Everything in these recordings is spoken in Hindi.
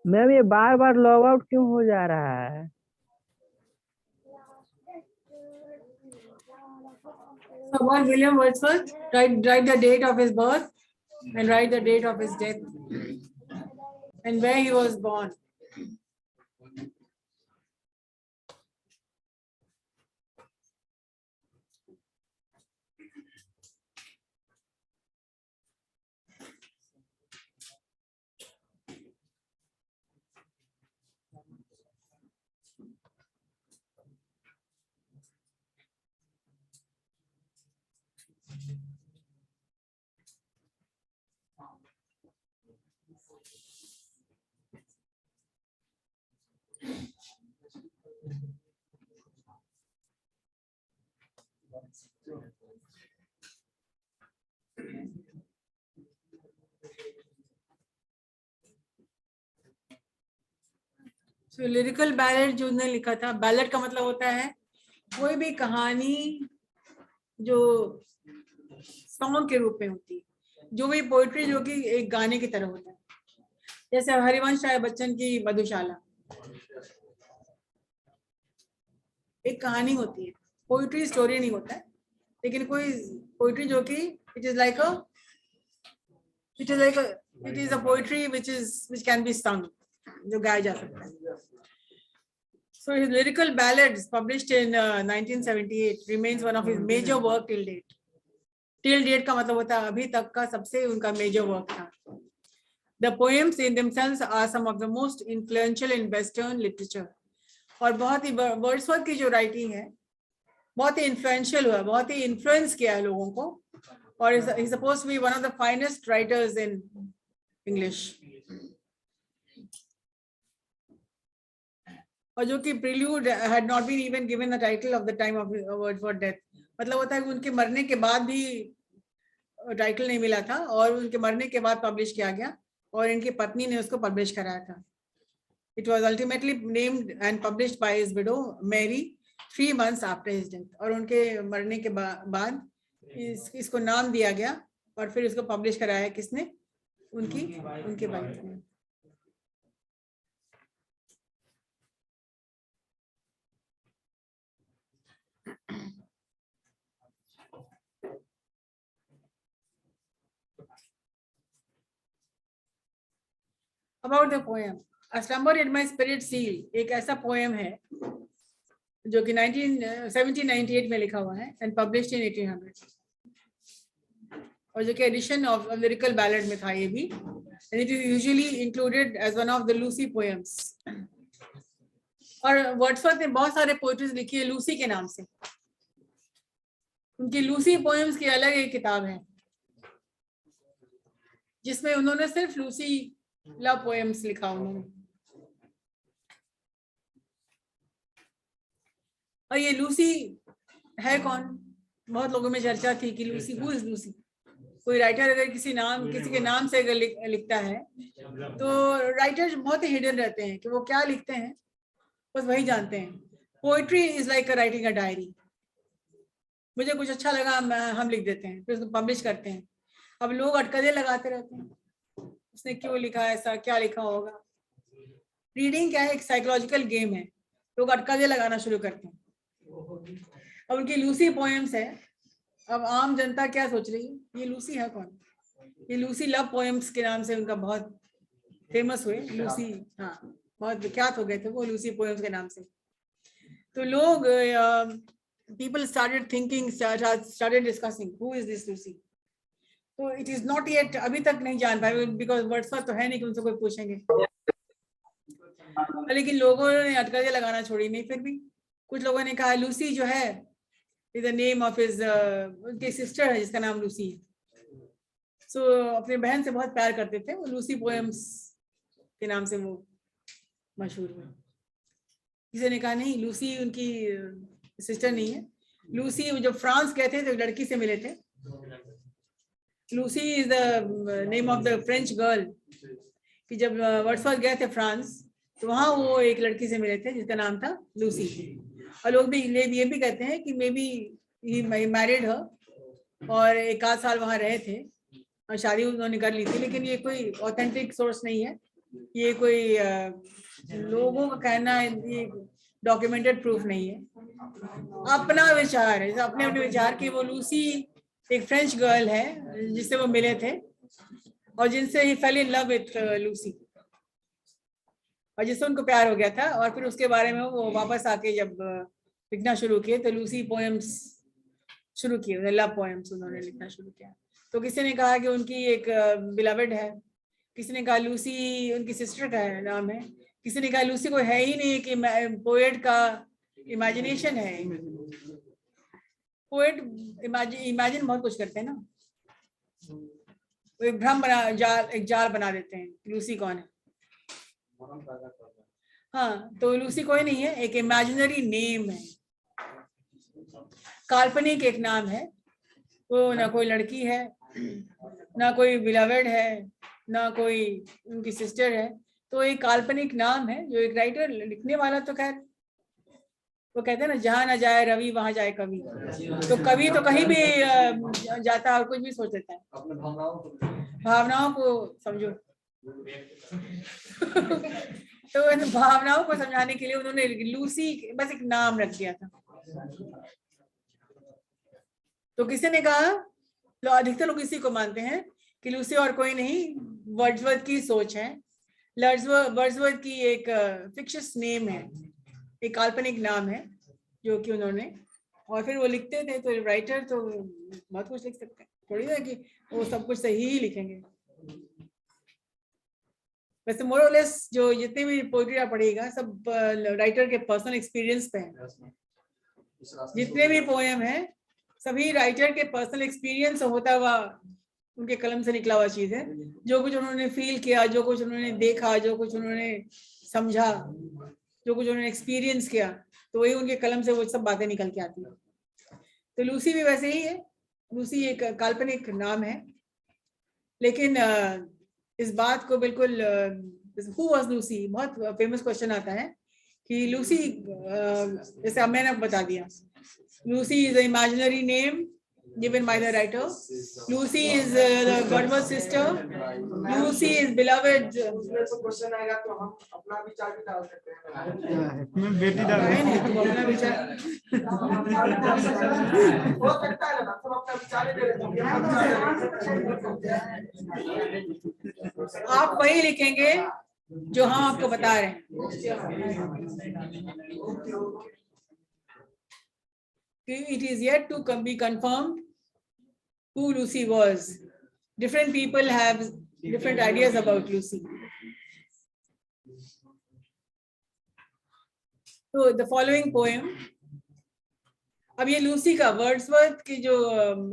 मैम ये बार बार लॉग आउट क्यों हो जा रहा है? About William Wordsworth, write the date of his birth and write the date of his death and where he was born. So lyrical ballad जो उन्होंने लिखा था, ballad का मतलब होता है कोई भी कहानी जो सॉन्ग के रूप में होती है, जो भी पोइट्री जो कि एक गाने की तरह होता है, जैसे हरिवंश राय बच्चन की मधुशाला एक कहानी होती है, पोइट्री स्टोरी नहीं होता है, लेकिन कोई पोइट्री जो कि it is like a poetry which can be sung, जो गाया जा सकता है. So his lyrical ballads published in 1978 remains one of his major work till date. Till date का मतलब होता है अभी तक का सबसे उनका major work था. The poems in themselves are some of the most influential in Western literature. और बहुत ही वर्ड्सवर्थ की जो राइटिंग है बहुत ही इन्फ्लुएंशियल हुआ, बहुत ही इन्फ्लुएंस किया है लोगों को, और he supposed to be one of the finest writers in English. और जो कि prelude had not been even given the title of the time of Wordsworth's death. मतलब होता है कि उनके मरने के बाद भी टाइटल नहीं मिला था और उनके मरने के बाद पब्लिश किया गया और इनकी पत्नी ने उसको पब्लिश कराया था. It was ultimately named and published by his widow Mary 3 months after his death. और उनके मरने के बाद इसको नाम दिया गया और फिर इसको पब्लिश कराया किसने? उनके वाइफ ने. About the poem, A Slumber in My Spirit Seal एक ऐसा पोएम है जो कि 1798 में लिखा हुआ है and published in 1800 और जो कि एडिशन ऑफ लिरिकल बैलेड में था ये भी, and it is usually included as one of the Lucy poems. और वर्ड्सवर्थ ने बहुत सारे पोएट्रीज लिखी है लूसी के नाम से. उनकी लूसी पोएम्स की अलग एक किताब है जिसमें उन्होंने सिर्फ लूसी लव पोएम्स लिखा उन्होंने. और ये लूसी है कौन? बहुत लोगों में चर्चा थी कि लूसी, हु इज लूसी. कोई राइटर अगर किसी के नाम से अगर लिखता है तो राइटर्स बहुत ही हिडन रहते हैं कि वो क्या लिखते हैं बस वही जानते हैं. Poetry is like writing a diary. मुझे कुछ अच्छा लगा हम लिख देते हैं, फिर उसको पब्लिश करते हैं. अब लोग अटकलें लगाते रहते हैं, उसने क्यों लिखा ऐसा, क्या लिखा होगा. रीडिंग क्या है? एक साइकोलॉजिकल गेम है. लोग अटकलें लगाना शुरू करते हैं. अब उनकी लूसी पोएम्स है. अब आम जनता क्या सोच रही है, ये लूसी है कौन? ये लूसी लव पोएम्स के नाम से उनका बहुत फेमस हुए. लूसी, हाँ, बहुत विख्यात हो गए थे वो लूसी पोएम्स के नाम से. तो लोग people started thinking, started discussing who is this Lucy. So it is not yet, अभी तक नहीं जान पाए because वर्ड्सवर्थ तो है नहीं कि उनसे कोई पूछेंगे. लेकिन लोगों ने अटकलें लगाना छोड़ी नहीं. फिर भी कुछ लोगों ने कहा लूसी जो है is the name of his उनकी सिस्टर है जिसका नाम लूसी है. So अपने बहन से बहुत प्यार करते थे, वो लूसी पोएम्स के नाम से वो मशहूर हुए. किसी ने कहा नहीं, लूसी उनकी सिस्टर नहीं है. लूसी जब फ्रांस गए थे तो लड़की से मिले थे. Lucy is the name of the French girl. कि जब वर्ड्सवर्थ गए थे फ्रांस तो वहाँ वो एक लड़की से मिले थे जिसका नाम था लूसी. और लोग भी ये भी कहते हैं कि मे बी ही मैरिड हर और एक आध साल वहाँ रहे थे और शादी उन्होंने कर ली थी, लेकिन ये कोई ऑथेंटिक सोर्स नहीं है, ये कोई लोगों का कहना, ये डॉक्यूमेंटेड प्रूफ नहीं है, अपना विचार है, अपने अपने विचार की। वो लूसी एक फ्रेंच गर्ल है जिससे वो मिले थे और जिनसे ही fell in love with Lucy, और जिससे उनको प्यार हो गया था। और फिर उसके बारे में वो वापस आके जब लिखना शुरू किए तो लूसी पोएम्स शुरू किए, लव पोएम्स उन्होंने लिखना शुरू किया। तो किसी ने कहा कि उनकी एक बिलवेड है, किसी ने कहा लूसी उनकी सिस्टर का है नाम है, किसी ने कहा लूसी को है ही नहीं, कि पोएट का इमेजिनेशन है। पोएट इमेजिन बहुत कुछ करते हैं ना, वो एक भ्रम बना, एक जाल बना देते हैं लूसी कौन है। हाँ, तो लूसी कोई नहीं है, एक इमेजिनरी नेम है, काल्पनिक एक नाम है। वो ना कोई लड़की है, ना कोई बिलवेड है, ना कोई उनकी सिस्टर है, तो एक काल्पनिक नाम है जो एक राइटर, लिखने वाला तो खैर वो कहते हैं ना, जहां ना जाए रवि वहां जाए कवि, तो कवि तो कहीं भी जाता है और कुछ भी सोच देता है, भावनाओं को समझो। तो इन भावनाओं को समझाने के लिए उन्होंने लूसी बस एक नाम रख दिया था। तो किसी ने कहा, अधिकतर लोग इसी को मानते हैं कि लूसी और कोई नहीं, वर्ड्सवर्थ की सोच है। वर्ड्सवर्थ की एक फिक्शियस नेम है, एक काल्पनिक नाम है जो कि उन्होंने, और फिर वो लिखते थे। तो राइटर तो बहुत कुछ लिख सकते हैं, थोड़ी ना कि वो सब कुछ सही ही लिखेंगे। वैसे मोर और लेस जो जितने भी पोएट्री आप पढ़िएगा सब राइटर के पर्सनल एक्सपीरियंस पे है। जितने भी पोएम है सभी राइटर के पर्सनल एक्सपीरियंस होता हुआ उनके कलम से निकला हुआ चीज है। जो कुछ उन्होंने फील किया, जो कुछ उन्होंने देखा, जो कुछ उन्होंने समझा, जो कुछ उन्होंने एक्सपीरियंस किया, तो वही उनके कलम से वो सब बातें निकल के आती है। तो लूसी भी वैसे ही है। लूसी एक काल्पनिक नाम है, लेकिन इस बात को बिल्कुल, हु वाज लूसी, बहुत फेमस क्वेश्चन आता है कि लूसी, जैसे अब मैंने बता दिया, Lucy is an imaginary name given by the writer. Lucy is the Wordsworth's sister. Lucy is beloved. Question आएगा तो हम अपना विचार भी डाल सकते हैं। मैं बेटी डाल है नहीं, तुम अपना विचार हो सकता है ना, तुम अपना विचार दे रहे हो। आप वही लिखेंगे जो हम आपको बता रहे हैं। It is yet to be confirmed who Lucy was. Different people have different ideas about Lucy. So the following poem, अब ये लूसी का, वर्ड्सवर्थ की जो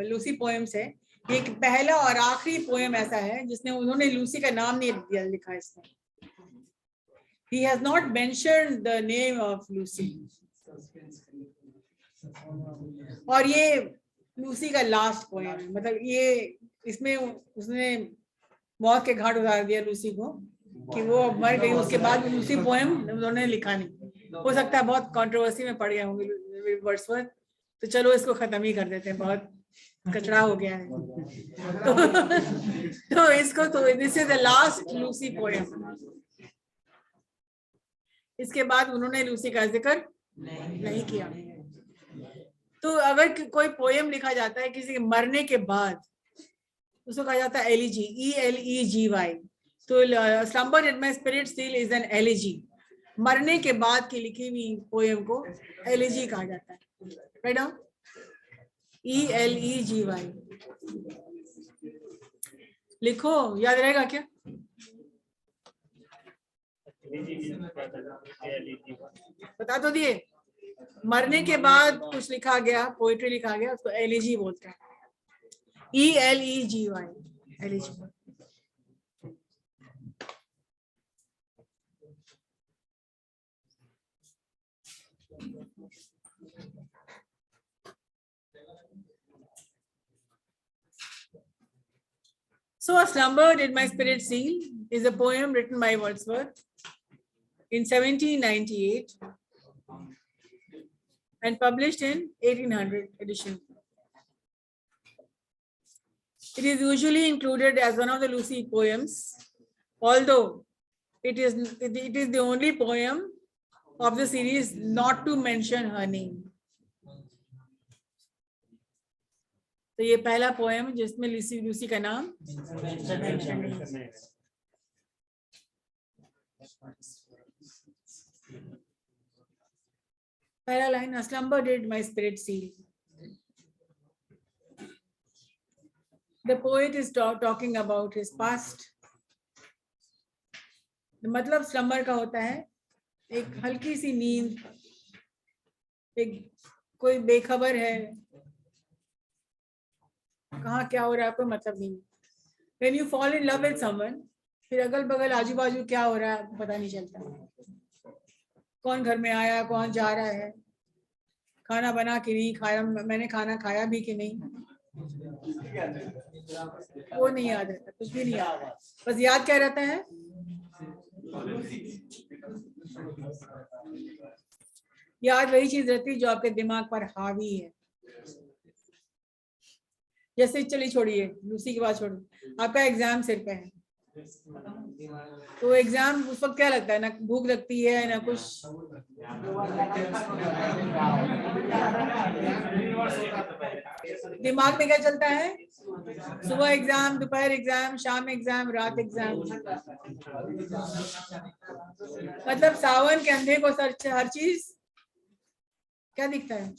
लूसी पोएम्स है, एक पहला और आखिरी पोएम ऐसा है जिसने उन्होंने लूसी का नाम नहीं लिखा इसमें। He has not mentioned the name of Lucy. और ये लूसी का लास्ट पोएम, मतलब ये इसमें उसने मौत के घाट उतार दिया लूसी को कि वो मर गई, उसके बाद लूसी पोएम उन्होंने लिखा नहीं। हो सकता है बहुत कंट्रोवर्सी में पड़ गया होंगे वर्ड्सवर्थ, तो चलो इसको खत्म ही कर देते हैं, बहुत कचरा हो गया है। तो इसको, तो this is the last Lucy poem. इसके बाद उन्होंने लूसी का जिक्र नहीं किया। तो अगर कोई पोएम लिखा जाता है किसी के मरने के बाद, उसको कहा जाता है एलिजी, ELEGY। तो slumber at my spirit still is an elegy. मरने के बाद की लिखी हुई पोएम को एलिजी कहा जाता है। राइट डाउन, ELEGY लिखो, याद रहेगा क्या? बता तो दिए, मरने के बाद कुछ लिखा गया, पोएट्री लिखा गया, उसको एलिजी बोलते हैं। ELEGY, elegy. So A Slumber Did My Spirit Seal is a poem written by Wordsworth in 1798 and published in 1800 edition. It is usually included as one of the Lucy poems, although it is the only poem of the series not to mention her name. तो ये पहला पोएम जिसमें लूसी का नाम मेंशन नहीं है. पहला line, a slumber did my spirit seal. The poet is talking about his past. मतलब slumber का होता है एक हल्की सी नींद, एक कोई बेखबर है, कहाँ क्या हो रहा है कोई मतलब नहीं. When you fall in love with someone, फिर अगल बगल आजू बाजू क्या हो रहा है पता नहीं चलता. कौन घर में आया, कौन जा रहा है, खाना बना कि नहीं खाया, मैंने खाना खाया भी कि नहीं, वो नहीं याद रहता, कुछ भी नहीं याद. बस याद क्या रहता है, याद वही चीज रहती है जो आपके दिमाग पर हावी है. जैसे चलिए छोड़िए लूसी की बात छोड़िए, आपका एग्जाम सिर पे है, तो एग्जाम उस वक्त क्या लगता है, ना भूख लगती है ना कुछ, दिमाग में क्या चलता है, सुबह एग्जाम, दोपहर एग्जाम, शाम एग्जाम, रात एग्जाम. मतलब सावन के अंधे को हर चीज क्या दिखता है,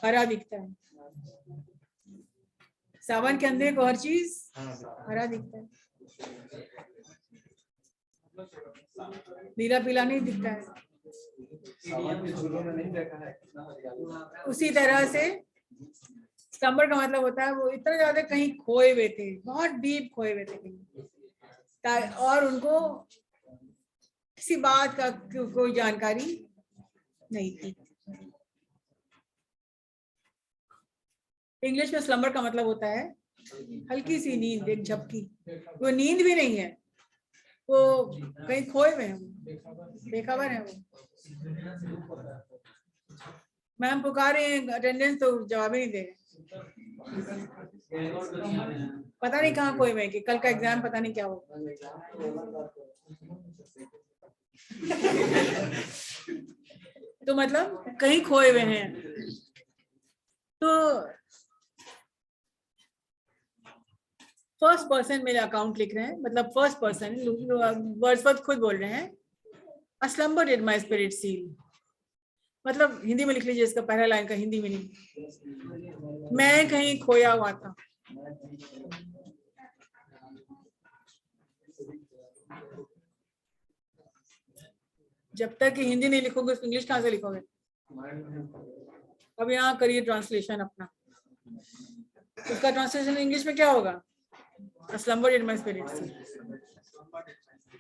हरा दिखता है. सावन के अंधे को हर चीज हरा दिखता है, नीला पीला नहीं दिखता है. उसी तरह से स्लम्बर का मतलब होता है वो इतना ज्यादा कहीं खोए हुए थे, बहुत डीप खोए हुए थे कहीं, और उनको किसी बात का कोई जानकारी नहीं थी. इंग्लिश में स्लम्बर का मतलब होता है हल्की सी नींद, एक झपकी. वो नींद भी नहीं है, वो कहीं खोए हुए हैं, बेखबर है वो. मैम पुकारे अटेंडेंस तो जवाब ही नहीं दे रहे, पता नहीं कहाँ खोए हुए हैं कि कल का एग्जाम पता नहीं क्या होगा. तो मतलब कहीं खोए हुए हैं. तो फर्स्ट पर्सन मेरे अकाउंट लिख रहे हैं, मतलब फर्स्ट पर्सन वर्ड्सवर्थ खुद बोल रहे हैं, A slumber did my spirit seal. मतलब हिंदी में लिख लीजिए इसका पहला लाइन का हिंदी मीनिंग, मैं कहीं खोया हुआ था. जब तक कि हिंदी नहीं लिखोगे इंग्लिश कहाँ से लिखोगे. अब यहाँ करिए ट्रांसलेशन अपना, उसका ट्रांसलेशन इंग्लिश में क्या होगा, A slumber did my spirit seal.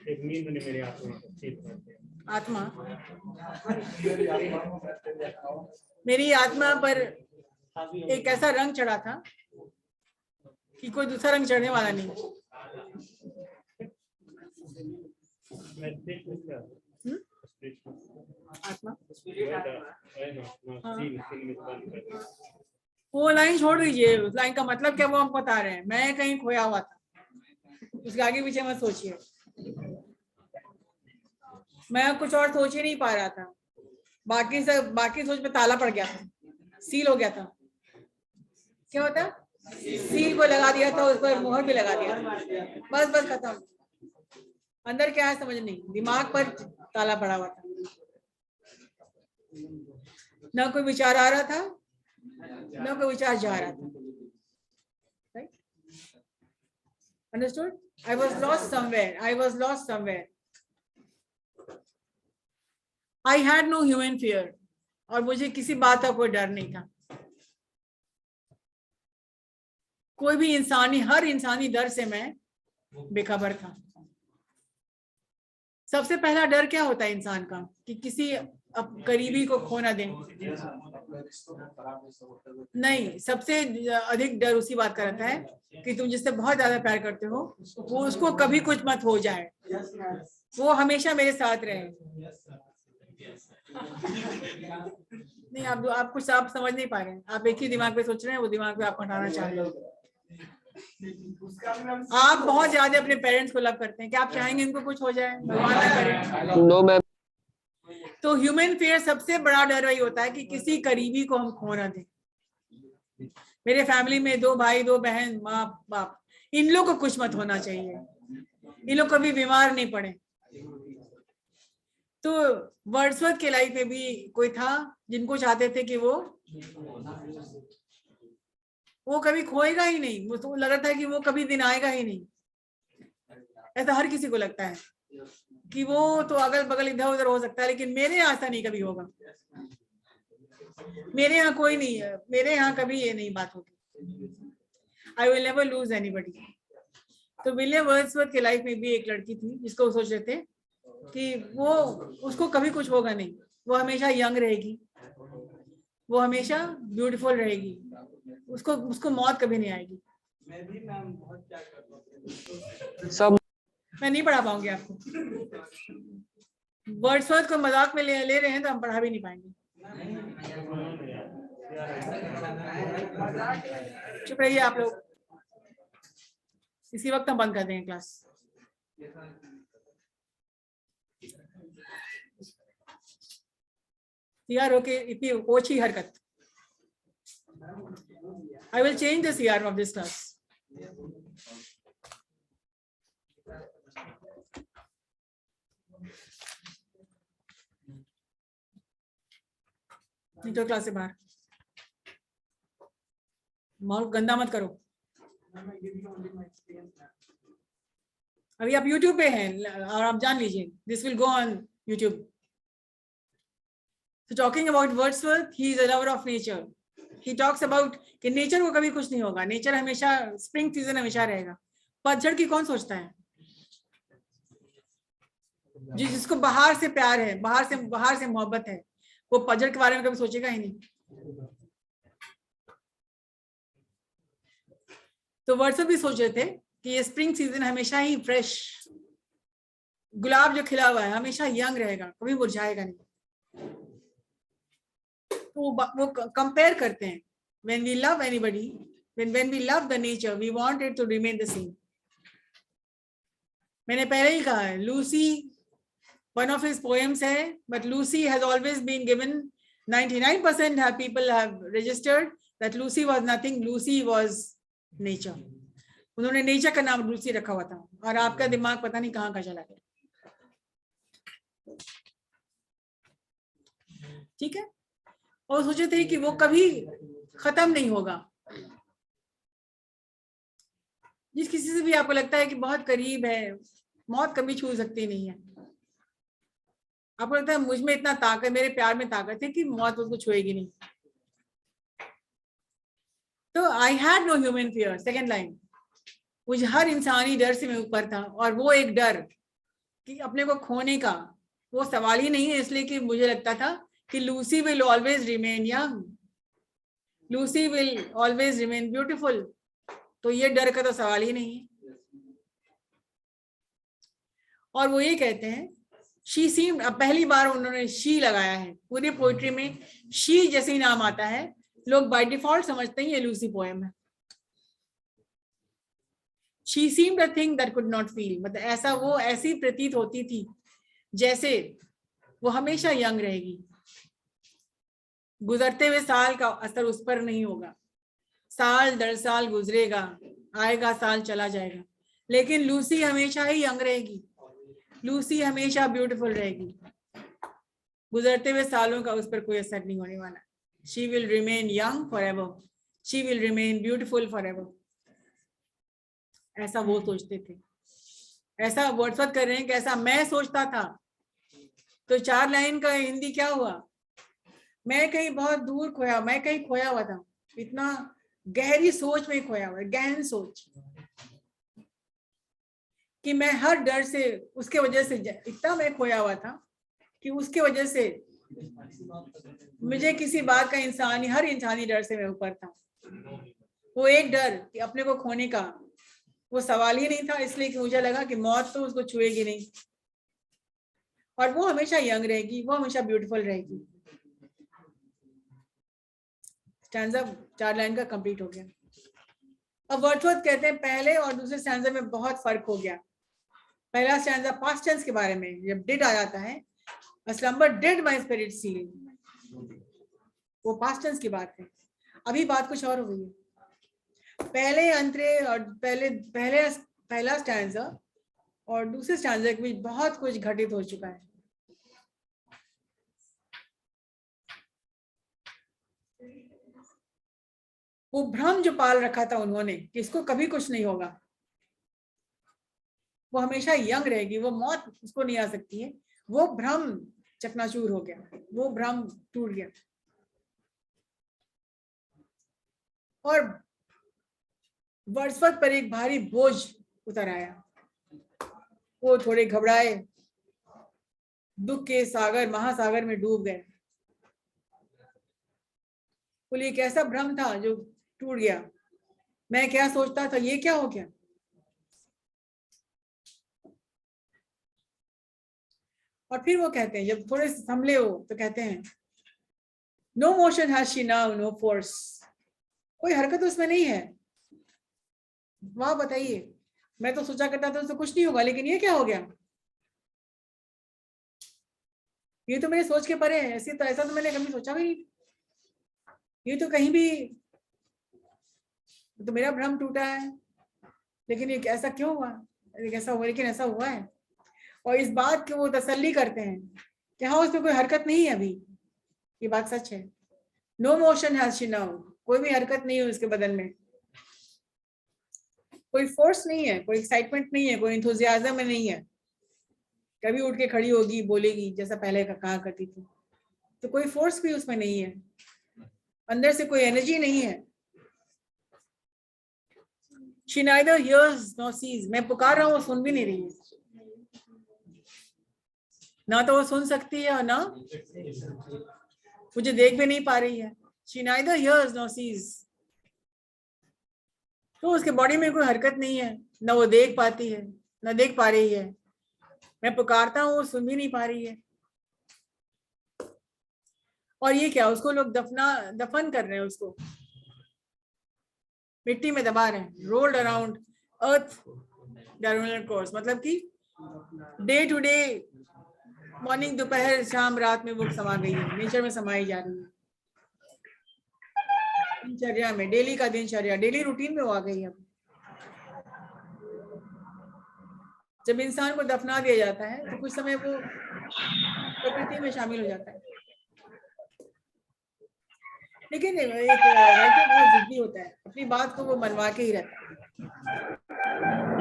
एक नींद ने मेरी आत्मा मेरी आत्मा पर एक ऐसा रंग चढ़ा था कि कोई दूसरा रंग चढ़ने वाला नहीं. आत्मा वो लाइन छोड़ दीजिए, उस लाइन का मतलब क्या वो हम बता रहे हैं, मैं कहीं खोया हुआ था, उसके आगे पीछे मत सोचिए. मैं कुछ और सोच ही नहीं पा रहा था, बाकी सोच में ताला पड़ गया था, सील हो गया था. क्या होता, सील को लगा दिया था, उस पर मोहर भी लगा दिया, बस खत्म. अंदर क्या है समझ नहीं, दिमाग पर ताला पड़ा हुआ था, ना कोई विचार आ रहा था ना कोई विचार जा रहा था. Right, understood. I was lost somewhere. I had no human fear. और मुझे किसी बात का कोई डर नहीं था. कोई भी हर इंसानी डर से मैं बेखबर था. सबसे पहला डर क्या होता है इंसान का, कि किसी करीबी को खो ना दें. नहीं, सबसे अधिक डर उसी बात का रहता है कि तुम जिससे बहुत ज्यादा प्यार करते हो वो उसको कभी कुछ मत हो जाए, वो हमेशा मेरे साथ रहे. नहीं, आप कुछ आप समझ नहीं पा रहे हैं, आप एक ही दिमाग पे सोच रहे हैं, वो दिमाग पे आप हटाना चाह रहे हैं. उसका भी मैम आप बहुत ज्यादा अपने पेरेंट्स को लव करते हैं, क्या आप चाहेंगे इनको कुछ हो जाए? भगवान ना करे। No ma'am. तो ह्यूमन फेयर सबसे बड़ा डर वही होता है कि किसी करीबी को हम खो ना दें। मेरे फैमिली में 2 भाई 2 बहन, माँ बाप, इन लोग को कुछ मत होना चाहिए, इन लोग कभी बीमार नहीं पड़े। तो वर्ड्सवर्थ के लाइफ में भी कोई था जिनको चाहते थे कि वो कभी खोएगा ही नहीं, मुझको लग रहा था कि वो कभी दिन आएगा ही नहीं। ऐसा हर किसी को लगता है कि वो तो अगल बगल इधर उधर हो सकता है, लेकिन मेरे यहाँ ऐसा नहीं कभी होगा, मेरे यहाँ कोई नहीं है, मेरे यहाँ कभी ये नहीं बात होगी। I will never lose anybody. तो विलियम वर्ड्सवर्थ के लाइफ में भी एक लड़की थी जिसको वो सोच रहे थे कि वो उसको कभी कुछ होगा नहीं, वो हमेशा यंग रहेगी, वो हमेशा ब्यूटीफुल रहेगी, उसको मौत कभी नहीं आएगी। मैं भी मैम बहुत प्यार करता हूँ। सब मैं नहीं पढ़ा पाऊंगी आपको। वर्ड्सवर्थ को मजाक में ले रहे हैं तो हम पढ़ा भी नहीं पाएंगे। चुप रहिए आप लोग, इसी वक्त हम बंद कर देंगे क्लास। यार ओके, इतनी ओछी हरकत। I will change the CR of this class. निकलो क्लास से बाहर, माहौल गंदा मत करो। अभी आप YouTube पे हैं और आप जान लीजिए, this will go on YouTube. So talking about Wordsworth, he is a lover of nature. He talks about कि नेचर को कभी कुछ नहीं होगा, नेचर हमेशा, स्प्रिंग सीजन हमेशा रहेगा। पतझड़ की कौन सोचता है? जिसको बाहर से प्यार है, बाहर से मोहब्बत है, वो पतझड़ के बारे में कभी सोचेगा ही नहीं। तो वर्ड्सवर्थ भी सोच रहे थे कि ये स्प्रिंग सीजन हमेशा ही फ्रेश, गुलाब जो खिला हुआ है हमेशा यंग रहेगा, कभी मुरझाएगा नहीं। तो वो कंपेयर करते हैं, when we love anybody, when we love the nature, we want it to remain the same. मैंने पहले ही कहा है, Lucy one of his poems है, but Lucy has always been given, 99% have people have registered that Lucy was nothing, Lucy was nature. उन्होंने नेचर का नाम लूसी रखा हुआ था, और आपका दिमाग पता नहीं कहाँ का चला गया। ठीक है, और सोचे थे कि वो कभी खत्म नहीं होगा। जिस किसी से भी आपको लगता है कि बहुत करीब है, मौत कभी छू सकती नहीं है, आपको लगता है मुझ में इतना ताकत, मेरे प्यार में ताकत है कि मौत उसको छुएगी नहीं। तो I had no human fear, second line, मुझे हर इंसानी डर से मैं ऊपर था, और वो एक डर कि अपने को खोने का वो सवाल ही नहीं है, इसलिए कि मुझे लगता था कि Lucy will always remain young, Lucy will always remain beautiful, तो ये डर का तो सवाल ही नहीं है। और वो ये कहते हैं, शी सीम, अब पहली बार उन्होंने शी लगाया है पूरी पोइट्री में, शी जैसे ही नाम आता है लोग बाय डिफॉल्ट समझते हैं ये लूसी पोएम है। She seemed a thing that could not feel, मतलब ऐसा, वो ऐसी प्रतीत होती थी जैसे वो हमेशा यंग रहेगी, गुजरते हुए साल का असर उस पर नहीं होगा, साल दर साल गुजरेगा, आएगा साल चला जाएगा, लेकिन लूसी हमेशा ही यंग रहेगी, लूसी हमेशा ब्यूटीफुल रहेगी, गुजरते हुए सालों का उस पर कोई असर नहीं होने वाला। She will remain young for ever, she will remain beautiful for ever, ऐसा वो सोचते थे। ऐसा वर्ड्सवर्थ कर रहे हैं कि ऐसा मैं सोचता था। तो 4 लाइन का हिंदी क्या हुआ, मैं कहीं बहुत दूर खोया, मैं कहीं खोया हुआ था, इतना गहरी सोच में खोया हुआ, गहन सोच, कि मैं हर डर से, उसके वजह से इतना मैं खोया हुआ था कि उसके वजह से मुझे किसी बात का हर इंसानी डर से मैं ऊपर था। वो एक डर कि अपने को खोने का वो सवाल ही नहीं था, इसलिए कि मुझे लगा कि मौत तो उसको छुएगी नहीं, और वो हमेशा यंग रहेगी, वो हमेशा ब्यूटीफुल रहेगी। स्टैंजा 4 लाइन का कंप्लीट हो गया। अब वर्ड्सवर्थ कहते हैं पहले और दूसरे स्टैंजा में बहुत फर्क हो गया। पहला स्टैंजा पास्ट टेंस के बारे में, जब डिड आ जाता है, a slumber did my spirit seal, वो पास्ट टेंस की बात है। अभी बात कुछ और हो गई है। पहले अंतरे और पहला स्टैंजा और दूसरे स्टैंजा के बीच बहुत कुछ घटित हो चुका है। वो भ्रम जो पाल रखा था उन्होंने कि इसको कभी कुछ नहीं होगा, वो हमेशा यंग रहेगी, वो मौत उसको नहीं आ सकती है, वो भ्रम चकनाचूर हो गया, वो भ्रम टूट गया। और वर्ड्सवर्थ पर एक भारी बोझ उतर आया। वो थोड़े घबराए, दुख के सागर महासागर में डूब गए। बोले एक ऐसा भ्रम था जो टूट गया, मैं क्या सोचता था ये क्या हो गया। और फिर वो कहते हैं, जब थोड़े संभले हो तो कहते हैं, no motion has she now, no force, कोई हरकत उसमें नहीं है। वाह बताइए, मैं तो सोचा करता था उससे कुछ नहीं होगा, लेकिन ये क्या हो गया, ये तो मेरे सोच के परे है। ऐसा तो मैंने कभी सोचा भी नहीं। ये तो कहीं भी, तो मेरा भ्रम टूटा है, लेकिन ये ऐसा क्यों हुआ, ऐसा हुआ, लेकिन ऐसा हुआ है। और इस बात की वो तसल्ली करते हैं कि हाँ उसमें कोई हरकत नहीं है अभी, ये बात सच है। No motion has she now, कोई भी हरकत नहीं है उसके बदन में, कोई फोर्स नहीं है, कोई एक्साइटमेंट नहीं है, कोई इंथुजियाज्म नहीं है, कभी उठ के खड़ी होगी बोलेगी जैसा पहले कहा करती थी। तो कोई फोर्स भी उसमें नहीं है, अंदर से कोई एनर्जी नहीं है। She neither hears nor sees, मैं पुकार रहा हूँ वो सुन भी नहीं रही है, ना तो वो सुन सकती है और ना मुझे देख भी नहीं पा रही है। She neither hears nor sees, तो उसके बॉडी में कोई हरकत नहीं है, ना वो देख पाती है ना देख पा रही है। मैं पुकारता हूँ वो सुन भी नहीं पा रही है। और ये क्या, उसको लोग दफन कर रहे हैं, उसको मिट्टी में दबा रहे हैं। रोल्ड अराउंड अर्थ डायगोनल कोर्स, मतलब कि डे टू डे, मॉर्निंग दोपहर शाम रात में वो समा गई है, नेचर में समाई जा रही है, दिनचर्या में, डेली का दिनचर्या, डेली रूटीन में वो आ गई है। जब इंसान को दफना दिया जाता है तो कुछ समय वो प्रकृति में शामिल हो जाता है। लेकिन एक राइटर बहुत जिद्दी होता है, अपनी बात को वो मनवा के ही रहता है।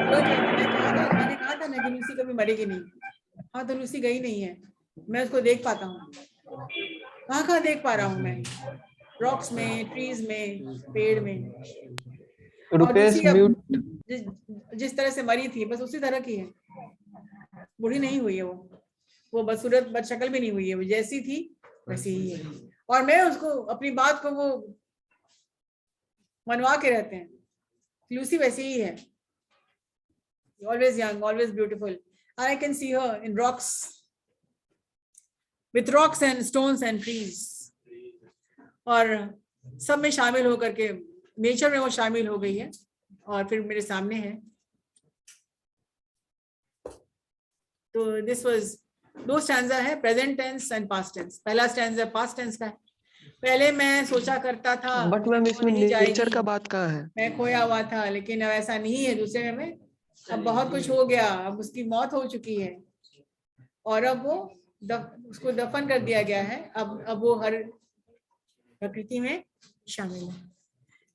मैंने कहा था ना कि लूसी कभी मरेगी नहीं। हाँ तो लूसी गई नहीं है, मैं उसको देख पाता हूँ। कहाँ देख पा रहा हूँ मैं, रॉक्स में, ट्रीज में, पेड़ में। रुपेश म्यूट। जिस तरह से मरी थी बस उसी तरह की है, बूढ़ी नहीं हुई है वो बदसूरत बदशक्ल भी नहीं हुई है, वो जैसी थी वैसी ही है। और मैं उसको, अपनी बात को वो मनवा के रहते हैं, लूसी वैसी ही है, always young, always beautiful. I can see her in rocks, with rocks and stones and trees, और सब में शामिल होकर के नेचर में वो शामिल हो गई है और फिर मेरे सामने है। तो दिस वाज, दो स्टैंजा है, present tense and past tense. पहला स्टैंजा पास्ट टेंस का है, पहले मैं सोचा करता था बट मैम इसमें नेचर का बात कहाँ है, मैं खोया हुआ था, लेकिन अब ऐसा नहीं है। दूसरे में अब बहुत कुछ हो गया, अब उसकी मौत हो चुकी है और अब वो उसको दफन कर दिया गया है, अब वो हर प्रकृति में शामिल है।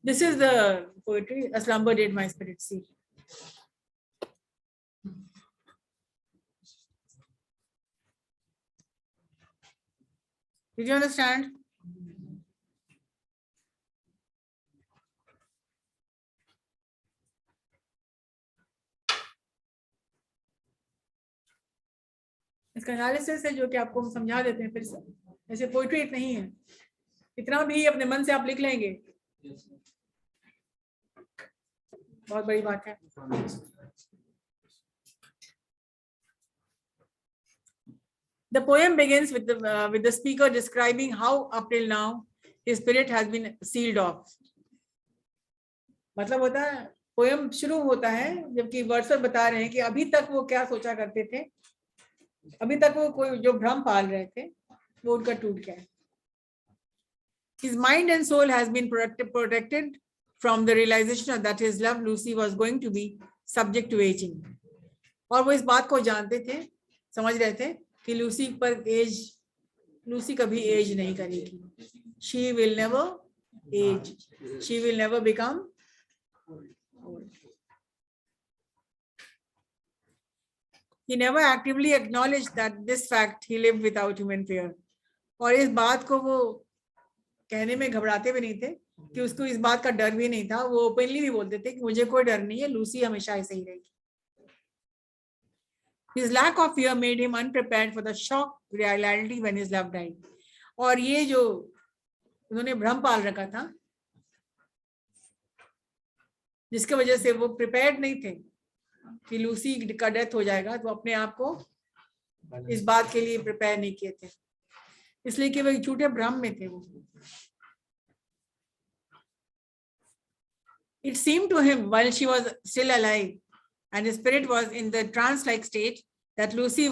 This is the poetry, A slumber did my spirit see. Did you understand? इसका एनालिसिस है जो कि आपको हम समझा देते हैं फिर से। ऐसे पोइट्री नहीं है, इतना भी अपने मन से आप लिख लेंगे बहुत बड़ी बात है। The poem begins with the speaker describing how up till now his spirit has been sealed off. मतलब होता है पोयम शुरू होता है जबकि वर्ड्सवर्थ बता रहे हैं कि अभी तक वो क्या सोचा करते थे, अभी तक वो कोई जो भ्रम पाल रहे थे वो उनका टूट गया है. His mind and soul has been protected from the realization that his love Lucy was going to be subject to aging. और वो इस बात को जानते थे, समझ रहे थे कि लूसी कभी एज नहीं करेगी. She will never age. She will never become old. He never actively acknowledged that this fact he lived without human fear. और इस बात को वो कहने में घबराते भी नहीं थे कि उसको इस बात का डर भी नहीं था. वो ओपनली भी बोलते थे कि मुझे कोई डर नहीं है, लूसी हमेशा ऐसे ही रहेगी. His lack of fear made him unprepared for the shock reality when his love died. और ये जो उन्होंने भ्रम पाल रखा था जिसके वजह से वो प्रिपेयर्ड नहीं थे कि लूसी का डेथ हो जाएगा, तो अपने आप को इस बात के लिए प्रिपेयर नहीं किए थे, इसलिए कि वो झूठे भ्रम में थे. वो It seemed to him while she was still alive and his spirit was in the trance-like state that Lucy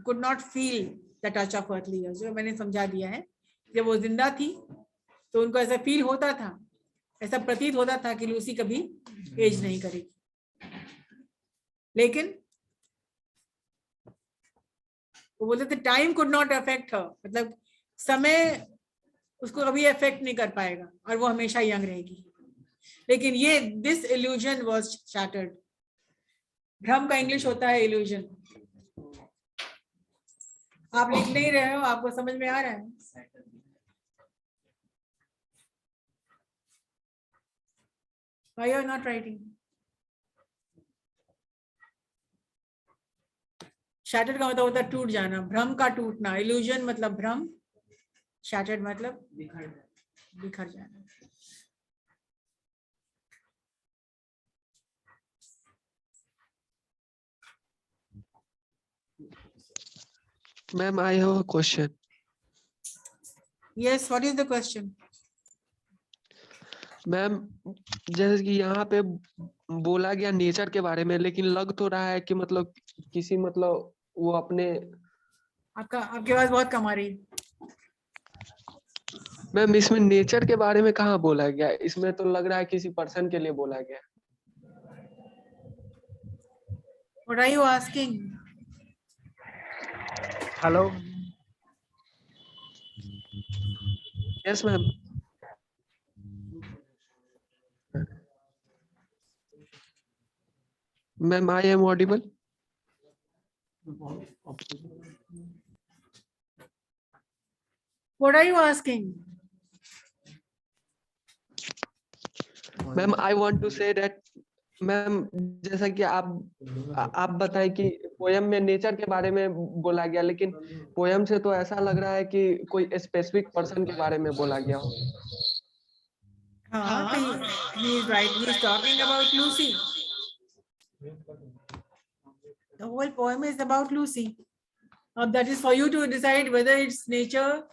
could not feel the touch of earthly years. जो मैंने समझा दिया है, जब वो जिंदा थी तो उनको ऐसा फील होता था, ऐसा प्रतीत होता था कि लूसी कभी एज नहीं करेगी. लेकिन वो बोलते थे टाइम कुड नॉट अफेक्ट हर, मतलब समय उसको कभी अफेक्ट नहीं कर पाएगा और वो हमेशा यंग रहेगी. लेकिन ये दिस इल्यूजन वाज शैटर्ड. भ्रम का इंग्लिश होता है इल्यूजन. आप लिख नहीं रहे हो, आपको समझ में आ रहा है? Why you are not writing? Shattered का मतलब होता है टूट जाना, भ्रम का टूटना. इल्यूजन मतलब भ्रम, शैटर्ड मतलब बिखर जाना. Ma'am, I have a question. Yes, what is the question? Ma'am, जैसे कि यहाँ पे बोला गया नेचर के बारे में, लेकिन लग तो रहा है कि मतलब किसी मतलब वो अपने आपके पास बहुत कम आ रही. मैम इसमें नेचर के बारे में कहाँ बोला गया? इसमें तो लग रहा है किसी पर्सन के लिए बोला गया. What are you asking? Hello. Yes, ma'am. Ma'am, I am audible. What are you asking? Ma'am, I want to say that ma'am जैसा कि आप बताएं कि पोयम में नेचर के बारे में बोला गया, लेकिन पोयम से तो ऐसा लग रहा है कि कोई स्पेसिफिक पर्सन के बारे में बोला गया हो. He is right. He is talking about Lucy. The whole poem is about Lucy. That is for you to decide whether it's nature,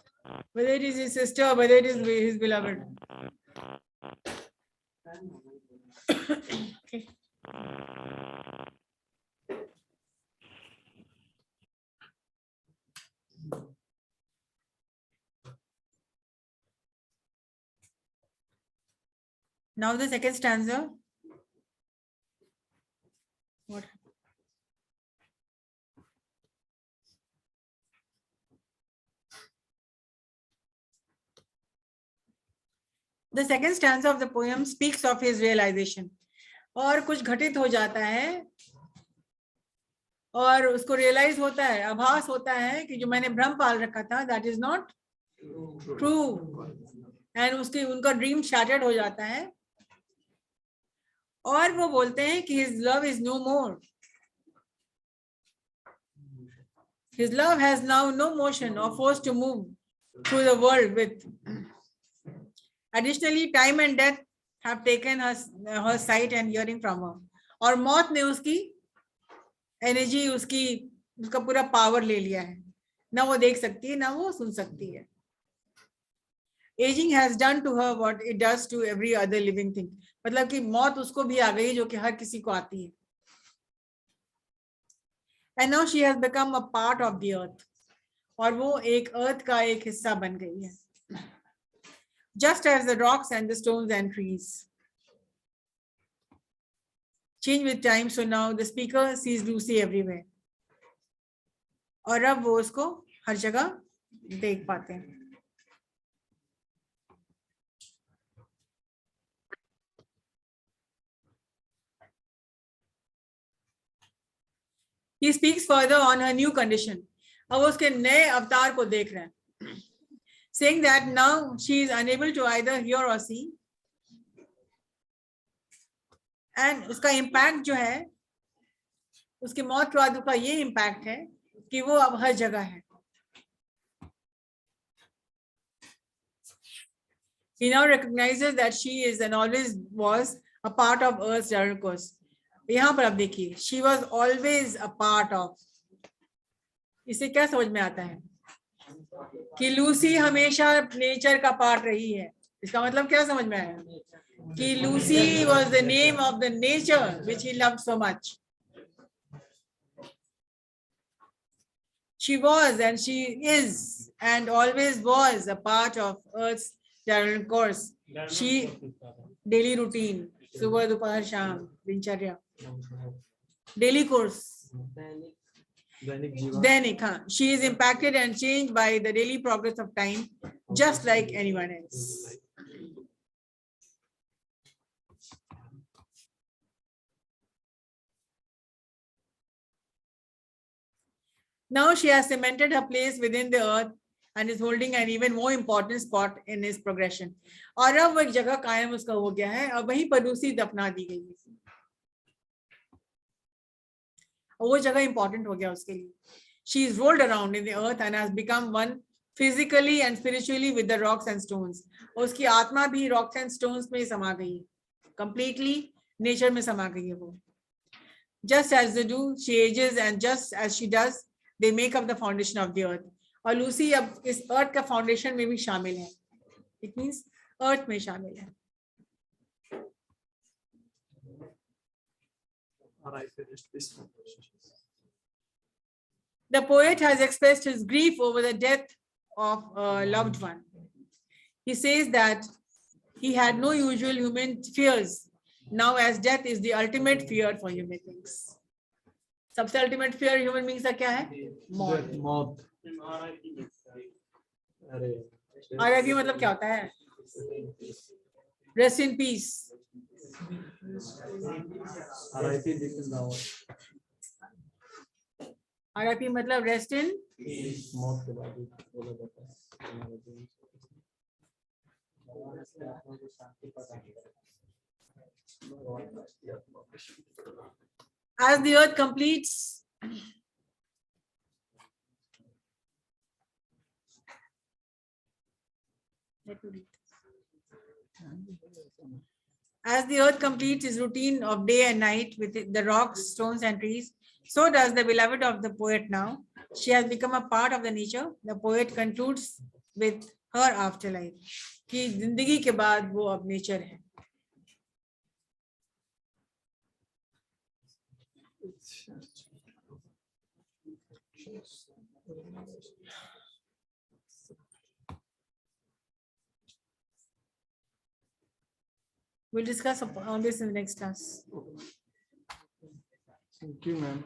whether it is his sister, whether it is his beloved. Okay. Now the second stanza. What? The second stanza of the poem speaks of his realization. और कुछ घटित हो जाता है और उसको रियलाइज होता है, आभास होता है कि जो मैंने भ्रम पाल रखा था that is not true, and उनका ड्रीम शैटर्ड हो जाता है और वो बोलते हैं कि his love is no more. His love has now no motion or force to move through the world with. Additionally, time and death have taken her sight and hearing from her. और मौत ने उसकी एनर्जी, उसका पूरा पावर ले लिया है. ना वो देख सकती है, ना वो सुन सकती है. Aging has done to her what it does to every other living thing. मतलब कि मौत उसको भी आ गई जो कि हर किसी को आती है. And now she has become a part of the earth. और वो एक earth का एक हिस्सा बन गई है. Just as the rocks and the stones and trees change with time, so now the speaker sees Lucy everywhere. और अब वो उसको हर जगह देख पाते हैं. He speaks further on her new condition. अब उसके नए अवतार को देख रहे हैं. Saying that now she is unable to either hear or see. And उसका impact जो है, उसकी मौत के बाद उसका ये impact है कि वो अब हर जगह है. He now recognizes that she is and always was a part of Earth's general course. यहाँ पर आप देखिए, she was always a part of. इससे क्या समझ में आता है कि लूसी हमेशा नेचर का पार्ट रही है. इसका मतलब क्या समझ में आया कि Lucy was the name of the nature which he loved so much. She was and she is and always was a part of Earth's general course. She daily routine, सुबह दोपहर शाम दिनचर्या, daily course, दैनिक. हाँ, she is impacted and changed by the daily progress of time, just like anyone else. Now she has cemented her place within the earth and is holding an even more important spot in his progression. और अब वो एक जगह कायम उसका हो गया है और वहीं पर लूसी दफना दी गई है. और वो जगह important हो गया उसके लिए. She is rolled around in the earth and has become one physically and spiritually with the rocks and stones. और उसकी आत्मा भी rocks and stones में समा गई है. Completely nature में समा गई है वो. Just as they do, she ages and just as she does, they make up the foundation of the earth. और लूसी अब इस earth का foundation में भी शामिल है. It means earth में शामिल है. The poet has expressed his grief over the death of a loved one. He says that he had no usual human fears, now as death is the ultimate fear for human beings. सबसे ultimate fear human beings का क्या है? मौत. RIP मतलब क्या होता है? Rest in peace. RIP मतलब rest in मौत के बाद बोला जाता है. As the earth completes its routine of day and night with the rocks, stones and trees, so does the beloved of the poet now. She has become a part of the nature. The poet concludes with her afterlife. कि जिंदगी के बाद वो अब नेचर है. We'll discuss on this in the next class. Thank you, ma'am.